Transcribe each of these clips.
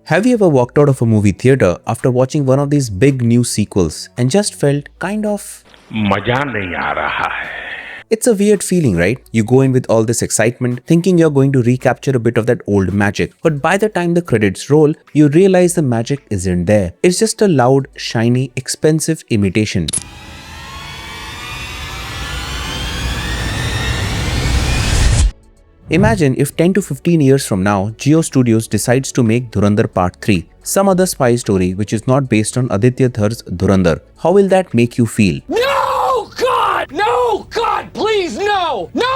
Have you ever walked out of a movie theater after watching one of these big new sequels and just felt kind of मजा नहीं आ रहा है? It's a weird feeling, right? You go in with all this excitement, thinking you're going to recapture a bit of that old magic. But by the time the credits roll, you realize the magic isn't there. It's just a loud, shiny, expensive imitation. Imagine if 10 to 15 years from now, Jio Studios decides to make Dhurandhar Part 3, some other spy story which is not based on Aditya Thar's Dhurandhar. How will that make you feel? No, God! No, God, please, no! No!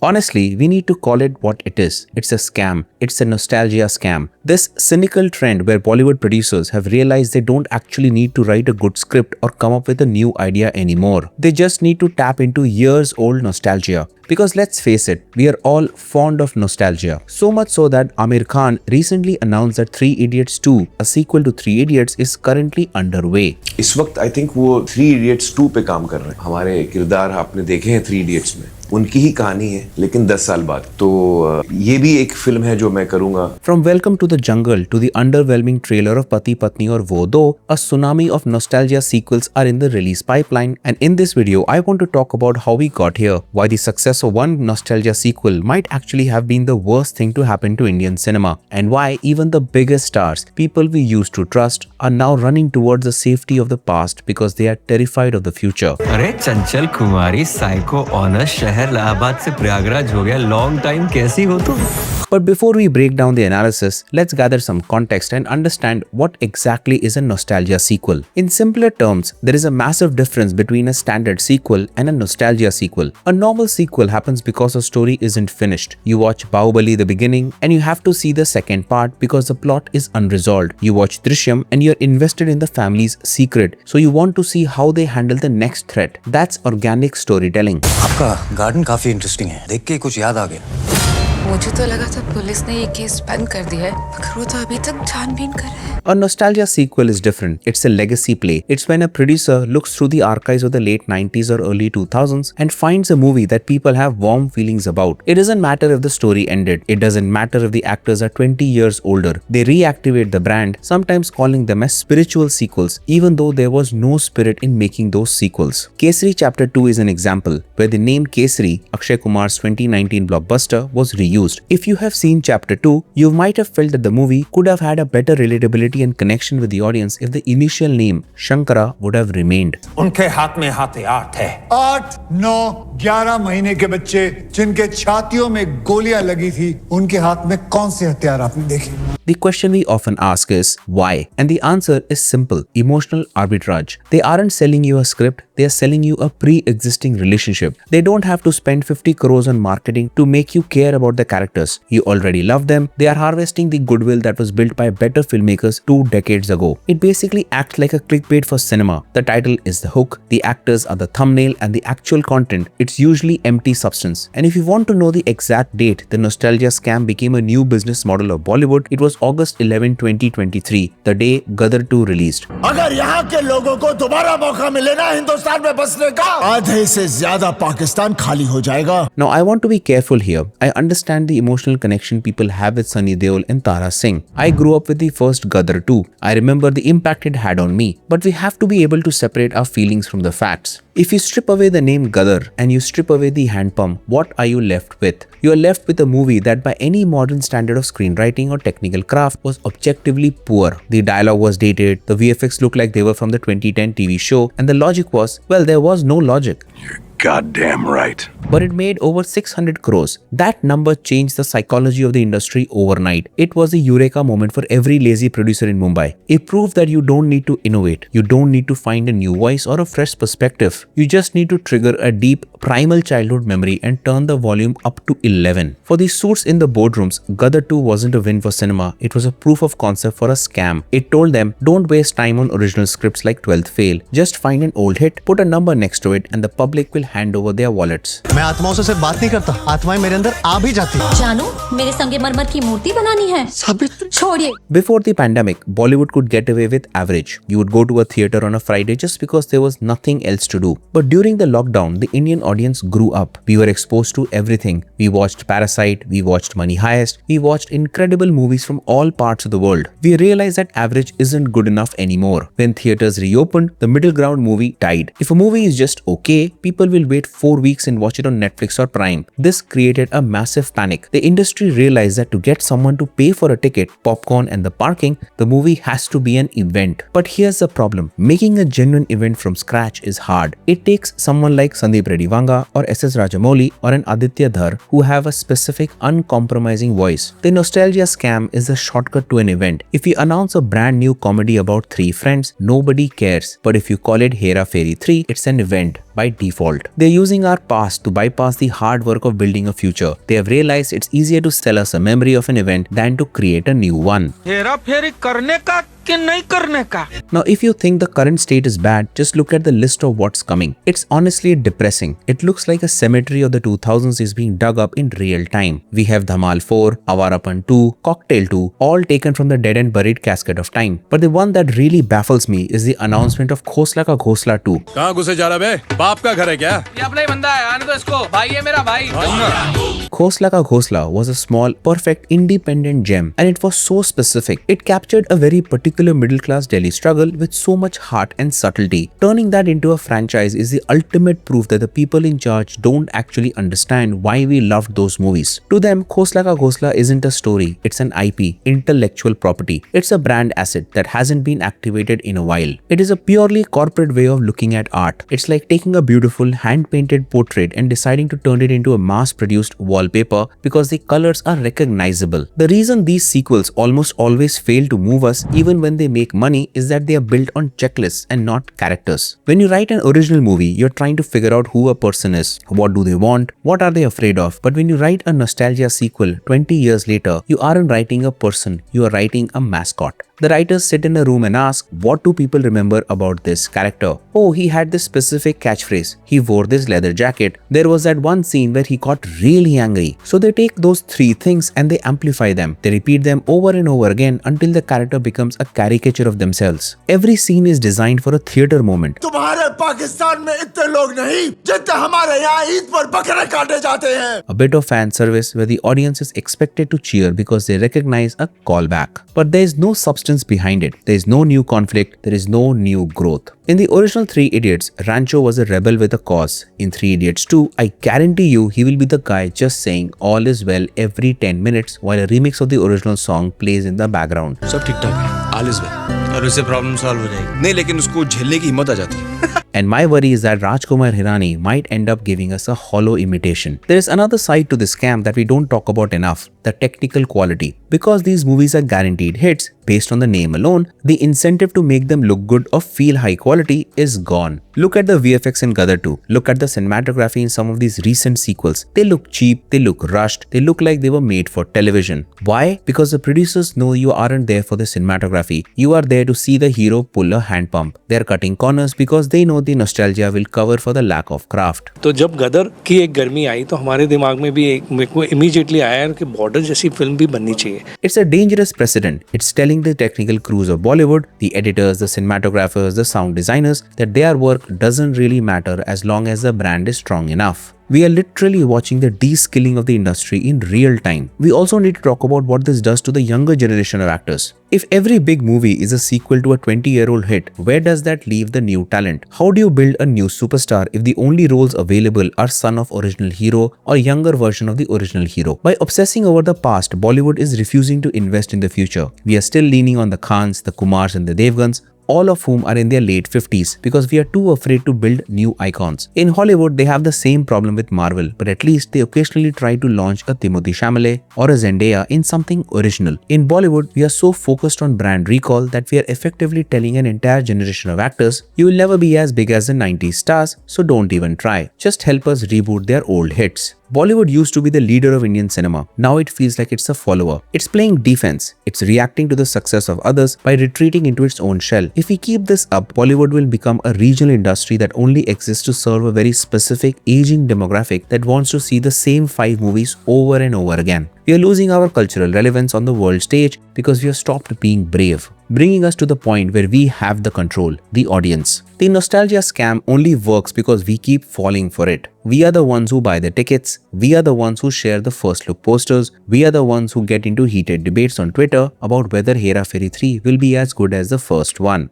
Honestly, we need to call it what it is. It's a scam. It's a nostalgia scam. This cynical trend where Bollywood producers have realized they don't actually need to write a good script or come up with a new idea anymore. They just need to tap into years-old nostalgia. Because let's face it, we are all fond of nostalgia. So much so that Amir Khan recently announced that 3 Idiots 2, a sequel to 3 Idiots, is currently underway. इस वक्त I think वो 3 Idiots 2 पे काम कर रहे हैं. हमारे किरदार आपने देखे हैं 3 Idiots में. उनकी ही कहानी है लेकिन 10 साल बाद. तो ये भी एक फिल्म है जो मैं करूंगा. From Welcome to the Jungle to the underwhelming trailer of Pati Patni or Wo Do, a tsunami of nostalgia sequels are in the release pipeline, and in this video I want to talk about how we got here, why the success of one nostalgia sequel might actually have been the worst thing to happen to Indian cinema, and why even the biggest stars, people we used to trust, are now running towards the safety of the past because they are terrified of the future. अरे चंचल कुमारी psycho honour शहर इलाहाबाद से प्रयागराज हो गया. Long time कैसी हो तुम? But before we break down the analysis, let's gather some context and understand what exactly is a nostalgia sequel. In simpler terms, there is a massive difference between a standard sequel and a nostalgia sequel. A normal sequel happens because a story isn't finished. You watch Bahubali the beginning and you have to see the second part because the plot is unresolved. You watch Drishyam and you're invested in the family's secret, so you want to see how they handle the next threat. That's organic storytelling. आपका garden काफी interesting है. देख के कुछ याद आ गया. मुझे तो लगा था पुलिस ने ये केस बंद कर दिया है, मगर वो तो अभी तक छानबीन कर रहे हैं. A nostalgia sequel is different. It's a legacy play. It's when a producer looks through the archives of the late 90s or early 2000s and finds a movie that people have warm feelings about. It doesn't matter if the story ended. It doesn't matter if the actors are 20 years older. They reactivate the brand, sometimes calling them as spiritual sequels, even though there was no spirit in making those sequels. Kesari Chapter 2 is an example, where the name Kesari, Akshay Kumar's 2019 blockbuster, was reused. If you have seen Chapter 2, you might have felt that the movie could have had a better relatability and connection with the audience if the initial name Shankara would have remained. उनके हाथ में हथियार थे. 8, 9, 11 महीने के बच्चे जिनके छातियों में गोलियां लगी थी, उनके हाथ में कौन से हथियार आपने देखे? The question we often ask is why? And the answer is simple: emotional arbitrage. They aren't selling you a script, they are selling you a pre-existing relationship. They don't have to spend 50 crores on marketing to make you care about the characters. You already love them. They are harvesting the goodwill that was built by better filmmakers 2 decades ago. It basically acts like a clickbait for cinema. The title is the hook, the actors are the thumbnail, and the actual content, it's usually empty substance. And if you want to know the exact date the nostalgia scam became a new business model of Bollywood, it was August 11, 2023, the day Gadar 2 released. अगर यहाँ के लोगों को दोबारा मौका मिले ना हिंदुस्तान में बसने का, आधे से ज्यादा पाकिस्तान खाली हो जाएगा. Now I want to be careful here. I understand the emotional connection people have with Sunny Deol and Tara Singh. I grew up with the first Gadar 2. I remember the impact it had on me. But we have to be able to separate our feelings from the facts. If you strip away the name Gadar and you strip away the hand pump, what are you left with? You are left with a movie that by any modern standard of screenwriting or technical craft was objectively poor. The dialogue was dated, the VFX looked like they were from the 2010 TV show, and the logic was, well, there was no logic. You're goddamn right. But it made over 600 crores. That number changed the psychology of the industry overnight. It was a eureka moment for every lazy producer in Mumbai. It proved that you don't need to innovate. You don't need to find a new voice or a fresh perspective. You just need to trigger a deep, primal childhood memory and turn the volume up to 11. For the suits in the boardrooms, Gadar 2 wasn't a win for cinema. It was a proof of concept for a scam. It told them, don't waste time on original scripts like 12th Fail. Just find an old hit, put a number next to it, and the public will hand over their wallets. मैं आत्माओं से सिर्फ बात नहीं करता, आत्माएं मेरे अंदर आ भी जाती। जानू, मेरे संगमरमर की मूर्ति बनानी है। साबित छोड़िए। Before the pandemic, Bollywood could get away with average. You would go to a theater on a Friday just because there was nothing else to do. But during the lockdown, the Indian audience grew up. We were exposed to everything. We watched Parasite, we watched Money Heist, we watched incredible movies from all parts of the world. We realized that average isn't good enough anymore. When theaters reopened, the middle ground movie died. If a movie is just okay, people will wait 4 weeks and watch it on Netflix or Prime. This created a massive panic. The industry realized that to get someone to pay for a ticket, popcorn and the parking, the movie has to be an event. But here's the problem. Making a genuine event from scratch is hard. It takes someone like Sandeep Reddy Vanga or SS Rajamouli or an Aditya Dhar who have a specific uncompromising voice. The nostalgia scam is the shortcut to an event. If you announce a brand new comedy about 3 friends, nobody cares. But if you call it Hera Fairy 3, it's an event by default. They're using our past to bypass the hard work of building a future. They have realized it's easier to sell us a memory of an event than to create a new one. Hera फेरी करने का कि नहीं करने का? Now, if you think the current state is bad, just look at the list of what's coming. It's honestly depressing. It looks like a cemetery of the 2000s is being dug up in real time. We have Dhamal 4, Avarapan 2, Cocktail 2, all taken from the dead and buried casket of time. But the one that really baffles me is the announcement of Khosla Ka Ghosla 2. कहाँ घुसे जा रहा बे? बाप का घर है क्या? ये अपना ही बंदा है, आने दो इसको। भाई है मेरा भाई। Khosla Ka Ghosla was a small, perfect, independent gem, and it was so specific. It captured a very particular middle-class Delhi struggle with so much heart and subtlety. Turning that into a franchise is the ultimate proof that the people in charge don't actually understand why we loved those movies. To them, Khosla Ka Ghosla isn't a story, it's an IP, intellectual property. It's a brand asset that hasn't been activated in a while. It is a purely corporate way of looking at art. It's like taking a beautiful hand-painted portrait and deciding to turn it into a mass-produced wallpaper because the colors are recognizable. The reason these sequels almost always fail to move us, even when they make money, is that they are built on checklists and not characters. When you write an original movie, you're trying to figure out who a person is, what do they want, what are they afraid of. But when you write a nostalgia sequel 20 years later, you aren't writing a person, you are writing a mascot. The writers sit in a room and ask, what do people remember about this character? Oh, he had this specific catchphrase. He wore this leather jacket. There was that one scene where he got really angry. So they take those 3 things and they amplify them. They repeat them over and over again until the character becomes a caricature of themselves. Every scene is designed for a theater moment. तुम्हारे पाकिस्तान में इतने लोग नहीं जितने हमारे यहाँ ईद पर बकरे काटे जाते हैं. A bit of fan service where the audience is expected to cheer because they recognize a callback. But there is no substance behind it. There is no new conflict. There is no new growth. In the original 3 Idiots, Rancho was a rebel with a cause. In 3 Idiots 2, I guarantee you he will be the guy just saying all is well every 10 minutes while a remix of the original song plays in the background. सब ठीक ठाक है, all is well. और उससे problem solve हो जाएगी। नहीं, लेकिन उसको झेलने की हिम्मत आ जाती है। And my worry is that Rajkumar Hirani might end up giving us a hollow imitation. There is another side to this scam that we don't talk about enough, the technical quality. Because these movies are guaranteed hits, based on the name alone, the incentive to make them look good or feel high quality is gone. Look at the VFX in Gadar 2. Look at the cinematography in some of these recent sequels. They look cheap, they look rushed, they look like they were made for television. Why? Because the producers know you aren't there for the cinematography. You are there to see the hero pull a hand pump. They are cutting corners because they know the nostalgia will cover for the lack of craft. तो जब गदर की एक गर्मी आई तो हमारे दिमाग में भी एक मेरे को इमीडिएटली आया कि बॉर्डर जैसी फिल्म भी बननी चाहिए. It's a dangerous precedent. It's telling the technical crews of Bollywood, the editors, the cinematographers, the sound designers that their work doesn't really matter as long as the brand is strong enough. We are literally watching the de-skilling of the industry in real time. We also need to talk about what this does to the younger generation of actors. If every big movie is a sequel to a 20-year-old hit, where does that leave the new talent? How do you build a new superstar if the only roles available are son of original hero or younger version of the original hero? By obsessing over the past, Bollywood is refusing to invest in the future. We are still leaning on the Khans, the Kumars and the Devgans, all of whom are in their late 50s because we are too afraid to build new icons. In Hollywood, they have the same problem with Marvel, but at least they occasionally try to launch a Timothée Chalamet or a Zendaya in something original. In Bollywood, we are so focused on brand recall that we are effectively telling an entire generation of actors, you will never be as big as the 90s stars, so don't even try. Just help us reboot their old hits. Bollywood used to be the leader of Indian cinema. Now it feels like it's a follower. It's playing defense. It's reacting to the success of others by retreating into its own shell. If we keep this up, Bollywood will become a regional industry that only exists to serve a very specific aging demographic that wants to see the same 5 movies over and over again. We are losing our cultural relevance on the world stage because we have stopped being brave, bringing us to the point where we have the control, the audience. The nostalgia scam only works because we keep falling for it. We are the ones who buy the tickets, we are the ones who share the first look posters, we are the ones who get into heated debates on Twitter about whether Hera Fairy 3 will be as good as the first one.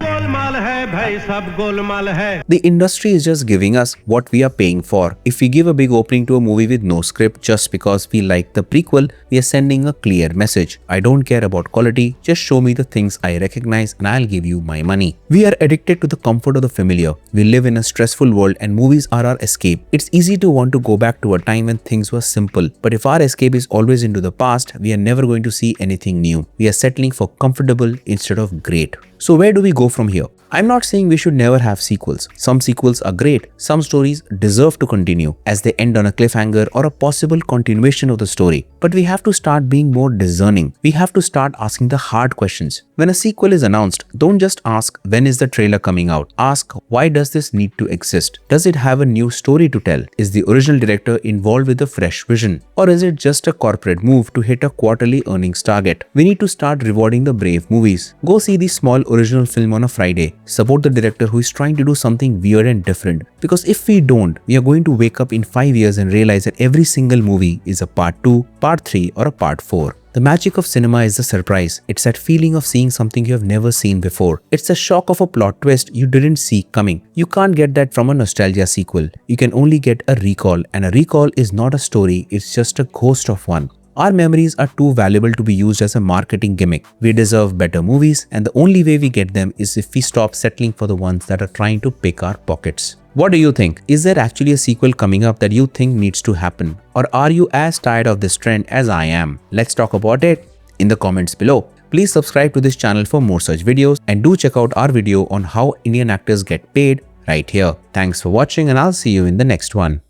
The industry is just giving us what we are paying for. If we give a big opening to a movie with no script just because we like the prequel, we are sending a clear message. I don't care about quality, just show me the things I recognize and I'll give you my money. We are addicted to the comfort of the familiar. We live in a stressful world and movies are our escape. It's easy to want to go back to a time when things were simple, but if our escape is always into the past, we are never going to see anything new. We are settling for comfortable instead of great. So where do we go from here? I'm not saying we should never have sequels. Some sequels are great. Some stories deserve to continue as they end on a cliffhanger or a possible continuation of the story. But we have to start being more discerning. We have to start asking the hard questions. When a sequel is announced, don't just ask when is the trailer coming out. Ask why does this need to exist? Does it have a new story to tell? Is the original director involved with a fresh vision? Or is it just a corporate move to hit a quarterly earnings target? We need to start rewarding the brave movies. Go see the small original film on a Friday. Support the director who is trying to do something weird and different. Because if we don't, we are going to wake up in 5 years and realize that every single movie is a part 2, part 3 or a part 4. The magic of cinema is the surprise. It's that feeling of seeing something you have never seen before. It's the shock of a plot twist you didn't see coming. You can't get that from a nostalgia sequel. You can only get a recall, and a recall is not a story, it's just a ghost of one. Our memories are too valuable to be used as a marketing gimmick. We deserve better movies, and the only way we get them is if we stop settling for the ones that are trying to pick our pockets. What do you think? Is there actually a sequel coming up that you think needs to happen? Or are you as tired of this trend as I am? Let's talk about it in the comments below. Please subscribe to this channel for more such videos, and do check out our video on how Indian actors get paid right here. Thanks for watching, and I'll see you in the next one.